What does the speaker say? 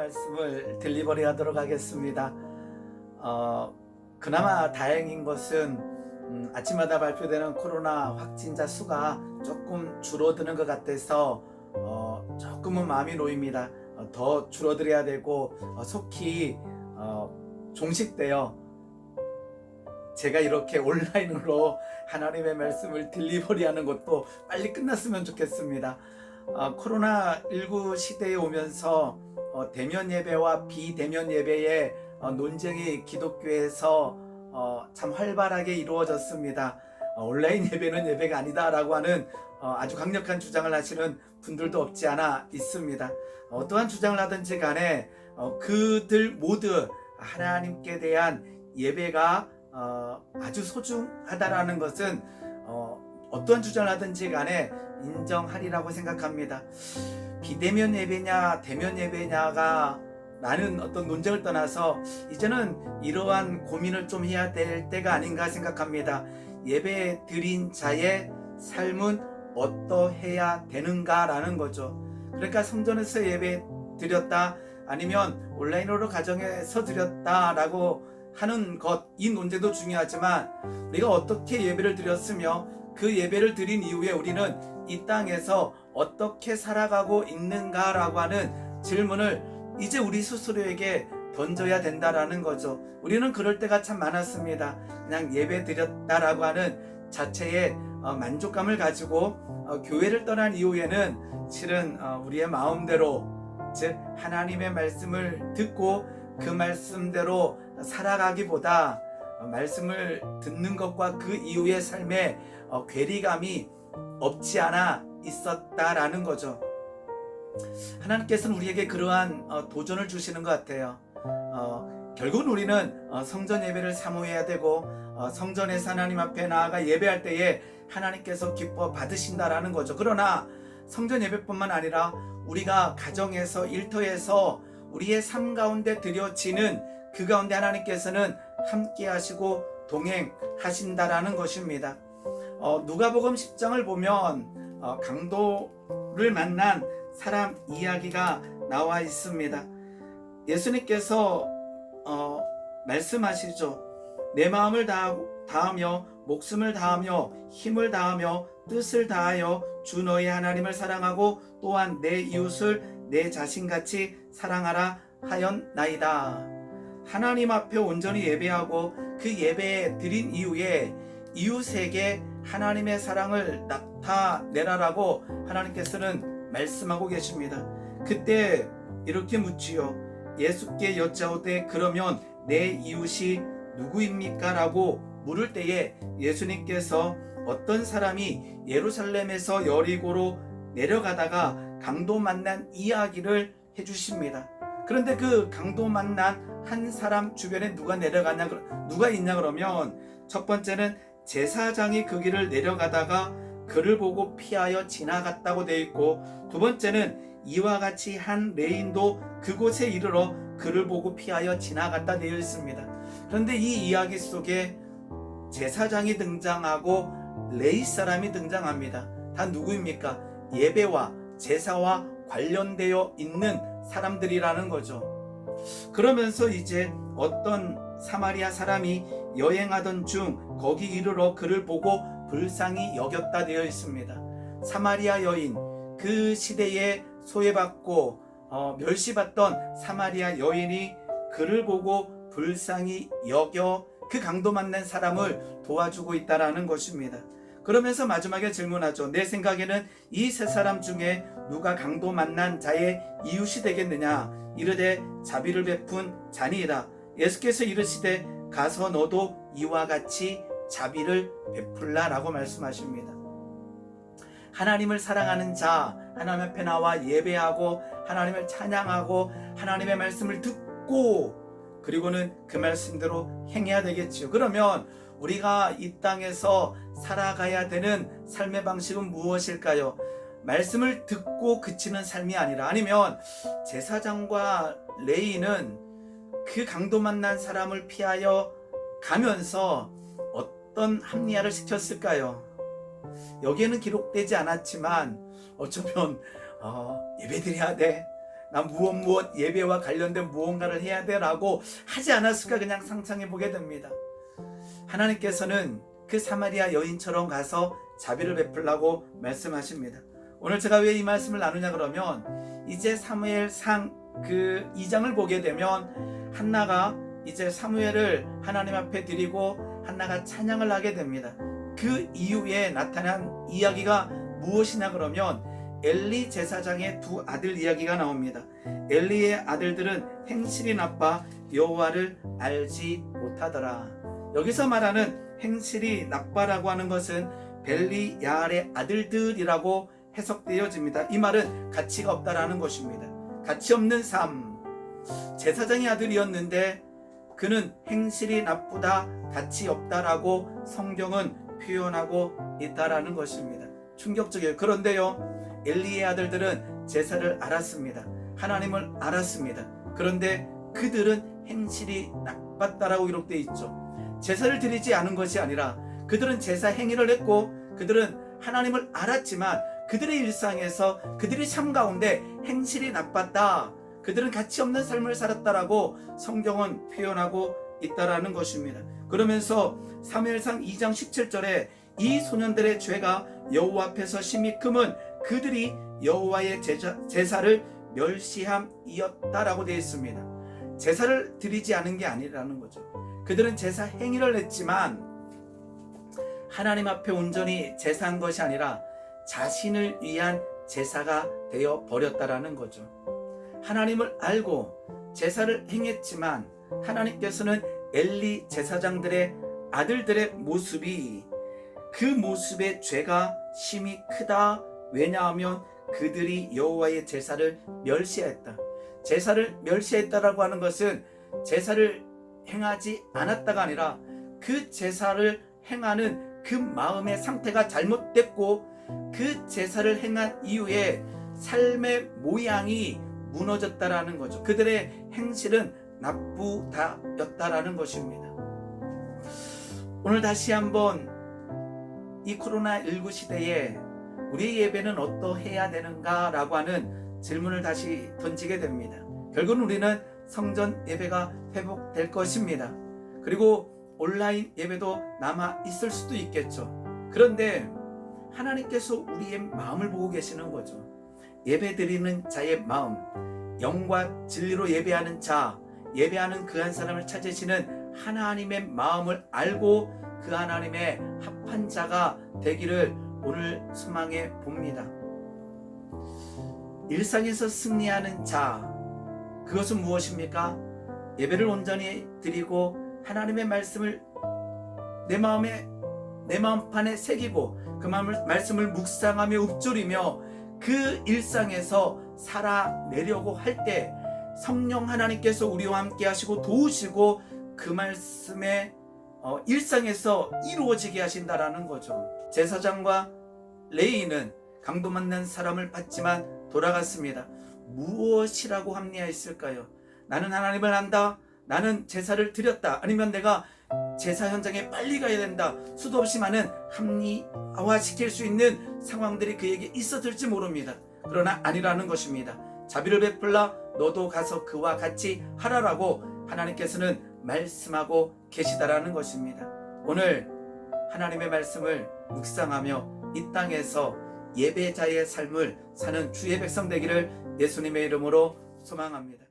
말씀을 딜리버리 하도록 하겠습니다. 그나마 다행인 것은 아침마다 발표되는 코로나 확진자 수가 조금 줄어드는 것 같아서 조금은 마음이 놓입니다. 더 줄어들어야 되고 속히 종식되어 제가 이렇게 온라인으로 하나님의 말씀을 딜리버리 하는 것도 빨리 끝났으면 좋겠습니다. 코로나19 시대에 오면서 대면 예배와 비대면 예배의 논쟁이 기독교에서 참 활발하게 이루어졌습니다. 온라인 예배는 예배가 아니다라고 하는 아주 강력한 주장을 하시는 분들도 없지 않아 있습니다. 어떠한 주장을 하든지 간에 그들 모두 하나님께 대한 예배가 아주 소중하다라는 것은 어떠한 주장을 하든지 간에 인정하리라고 생각합니다. 비대면 예배냐 대면 예배냐가 라는 어떤 논쟁을 떠나서 이제는 이러한 고민을 좀 해야 될 때가 아닌가 생각합니다. 예배 드린 자의 삶은 어떠해야 되는가라는 거죠. 그러니까 성전에서 예배 드렸다 아니면 온라인으로 가정에서 드렸다라고 하는 것, 이 논쟁도 중요하지만 우리가 어떻게 예배를 드렸으며 그 예배를 드린 이후에 우리는 이 땅에서 어떻게 살아가고 있는가라고 하는 질문을 이제 우리 스스로에게 던져야 된다라는 거죠. 우리는 그럴 때가 참 많았습니다. 그냥 예배 드렸다라고 하는 자체의 만족감을 가지고 교회를 떠난 이후에는 실은 우리의 마음대로, 즉 하나님의 말씀을 듣고 그 말씀대로 살아가기보다 말씀을 듣는 것과 그 이후의 삶에 괴리감이 없지 않아 있었다라는 거죠. 하나님께서는 우리에게 그러한 도전을 주시는 것 같아요. 결국은 우리는 성전 예배를 사모해야 되고 성전에서 하나님 앞에 나아가 예배할 때에 하나님께서 기뻐 받으신다라는 거죠. 그러나 성전 예배뿐만 아니라 우리가 가정에서 일터에서 우리의 삶 가운데 드려지는 그 가운데 하나님께서는 함께 하시고 동행하신다라는 것입니다. 누가복음 10장을 보면 강도를 만난 사람 이야기가 나와 있습니다. 예수님께서 말씀하시죠. 내 마음을 다하며 목숨을 다하며 힘을 다하며 뜻을 다하여 주 너희 하나님을 사랑하고 또한 내 이웃을 내 자신같이 사랑하라 하였나이다. 하나님 앞에 온전히 예배하고 그 예배에 드린 이후에 이웃에게 하나님의 사랑을 나타내라라고 하나님께서는 말씀하고 계십니다. 그때 이렇게 묻지요. 예수께 여짜오되 그러면 내 이웃이 누구입니까? 라고 물을 때에 예수님께서 어떤 사람이 예루살렘에서 여리고로 내려가다가 강도 만난 이야기를 해주십니다. 그런데 그 강도 만난 한 사람 주변에 누가 있냐 그러면 첫 번째는 제사장이 그 길을 내려가다가 그를 보고 피하여 지나갔다고 되어 있고, 두 번째는 이와 같이 한 레인도 그곳에 이르러 그를 보고 피하여 지나갔다 되어 있습니다. 그런데 이 이야기 속에 제사장이 등장하고 레위 사람이 등장합니다. 다 누구입니까? 예배와 제사와 관련되어 있는 사람들이라는 거죠. 그러면서 이제 어떤 사마리아 사람이 여행하던 중 거기 이르러 그를 보고 불쌍히 여겼다 되어 있습니다. 사마리아 여인, 그 시대에 소외받고 멸시받던 사마리아 여인이 그를 보고 불쌍히 여겨 그 강도 만난 사람을 도와주고 있다라는 것입니다. 그러면서 마지막에 질문하죠. 내 생각에는 이 세 사람 중에 누가 강도 만난 자의 이웃이 되겠느냐? 이르되 자비를 베푼 자니이다. 예수께서 이르시되 가서 너도 이와 같이 자비를 베풀라라고 말씀하십니다. 하나님을 사랑하는 자, 하나님 앞에 나와 예배하고 하나님을 찬양하고 하나님의 말씀을 듣고 그리고는 그 말씀대로 행해야 되겠지요. 그러면 우리가 이 땅에서 살아가야 되는 삶의 방식은 무엇일까요? 말씀을 듣고 그치는 삶이 아니라, 아니면 제사장과 레위는 그 강도 만난 사람을 피하여 가면서 어떤 합리화를 시켰을까요? 여기에는 기록되지 않았지만 어쩌면 예배드려야 돼, 나 무엇 예배와 관련된 무언가를 해야 돼라고 하지 않았을까 그냥 상상해 보게 됩니다. 하나님께서는 그 사마리아 여인처럼 가서 자비를 베풀라고 말씀하십니다. 오늘 제가 왜 이 말씀을 나누냐 그러면 이제 사무엘상 그 2장을 보게 되면 한나가 이제 사무엘을 하나님 앞에 드리고 한나가 찬양을 하게 됩니다. 그 이후에 나타난 이야기가 무엇이냐 그러면 엘리 제사장의 두 아들 이야기가 나옵니다. 엘리의 아들들은 행실이 나빠 여호와를 알지 못하더라. 여기서 말하는 행실이 나빠라고 하는 것은 벨리야알의 아들들이라고 해석되어집니다. 이 말은 가치가 없다라는 것입니다. 가치 없는 삶. 제사장의 아들이었는데 그는 행실이 나쁘다, 가치 없다라고 성경은 표현하고 있다라는 것입니다. 충격적이에요. 그런데요, 엘리의 아들들은 제사를 알았습니다. 하나님을 알았습니다. 그런데 그들은 행실이 나빴다라고 기록되어 있죠. 제사를 드리지 않은 것이 아니라 그들은 제사 행위를 했고 그들은 하나님을 알았지만 그들의 일상에서 그들의 삶 가운데 행실이 나빴다, 그들은 가치 없는 삶을 살았다라고 성경은 표현하고 있다라는 것입니다. 그러면서 사무엘상 2장 17절에 이 소년들의 죄가 여호와 앞에서 심히 크면 그들이 여호와의 제사를 멸시함이었다라고 되어 있습니다. 제사를 드리지 않은 게 아니라는 거죠. 그들은 제사 행위를 했지만 하나님 앞에 온전히 제사한 것이 아니라 자신을 위한 제사가 되어 버렸다라는 거죠. 하나님을 알고 제사를 행했지만 하나님께서는 엘리 제사장들의 아들들의 모습이 그 모습의 죄가 심히 크다. 왜냐하면 그들이 여호와의 제사를 멸시했다. 제사를 멸시했다라고 하는 것은 제사를 행하지 않았다가 아니라 그 제사를 행하는 그 마음의 상태가 잘못됐고 그 제사를 행한 이후에 삶의 모양이 무너졌다라는 거죠. 그들의 행실은 나쁘다였다라는 것입니다. 오늘 다시 한번 이 코로나19 시대에 우리의 예배는 어떠해야 되는가 라고 하는 질문을 다시 던지게 됩니다. 결국은 우리는 성전 예배가 회복될 것입니다. 그리고 온라인 예배도 남아 있을 수도 있겠죠. 그런데 하나님께서 우리의 마음을 보고 계시는 거죠. 예배 드리는 자의 마음, 영과 진리로 예배하는 자, 예배하는 그 한 사람을 찾으시는 하나님의 마음을 알고 그 하나님의 합한 자가 되기를 오늘 소망해 봅니다. 일상에서 승리하는 자, 그것은 무엇입니까? 예배를 온전히 드리고 하나님의 말씀을 내 마음판에 새기고 그 말씀을 묵상하며 읊조리며 그 일상에서 살아내려고 할 때 성령 하나님께서 우리와 함께 하시고 도우시고 그 말씀의 일상에서 이루어지게 하신다라는 거죠. 제사장과 레위인은 강도 만난 사람을 봤지만 돌아갔습니다. 무엇이라고 합리화했을까요? 나는 하나님을 안다, 나는 제사를 드렸다, 아니면 내가 제사 현장에 빨리 가야 된다. 수도 없이 많은 합리화시킬 수 있는 상황들이 그에게 있었을지 모릅니다. 그러나 아니라는 것입니다. 자비를 베풀라 너도 가서 그와 같이 하라라고 하나님께서는 말씀하고 계시다라는 것입니다. 오늘 하나님의 말씀을 묵상하며 이 땅에서 예배자의 삶을 사는 주의 백성 되기를 예수님의 이름으로 소망합니다.